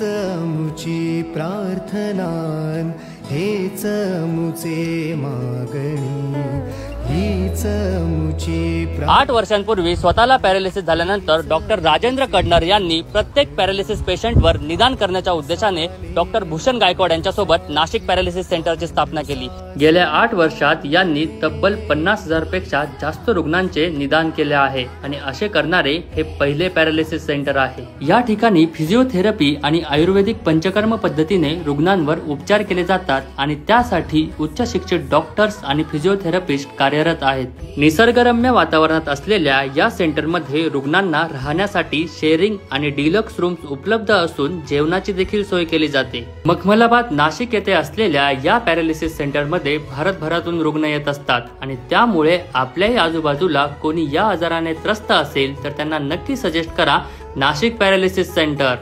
मुची प्रार्थनान, हेच मुचे मागणी, हीच मुची 8 वर्षांपूर्वी स्वतःला पॅरालिसिस झाल्यानंतर डॉक्टर राजेंद्र कडनर यांनी प्रत्येक पॅरालिसिस पेशंटवर निदान करण्याच्या उद्देशाने डॉक्टर भूषण गायकवाड यांच्यासोबत नाशिक पॅरालिसिस सेंटरची स्थापना केली। गेल्या 8 वर्षात यांनी तब्बल 50,000 पेक्षा जास्त रुग्णांचे निदान केले आहे आणि असे करणारे हे पहिले पॅरालिसिस सेंटर आहे। या ठिकाणी फिजिओथेरपी आणि आयुर्वेदिक पंचकर्म पद्धतीने रुग्णांवर उपचार केले जातात आणि त्यासाठी उच्च शिक्षित डॉक्टर्स आणि फिजिओथेरपिस्ट कार्यरत आहेत। निसर्गरम्य वातावरणात असलेल्या या सेंटरमध्ये रुग्णांना राहण्यासाठी शेअरिंग आणि डिलक्स रूम्स उपलब्ध असून जेवणाची देखील सोय केली जाते। मखमलाबाद नाशिक येथे असलेल्या या पॅरालिसिस सेंटरमध्ये भारतभरातून रुग्ण येत असतात आणि त्यामुळे आपल्याही आजूबाजूला कोणी या आजाराने त्रस्त असेल तर त्यांना नक्की सजेस्ट करा नाशिक पॅरालिसिस सेंटर।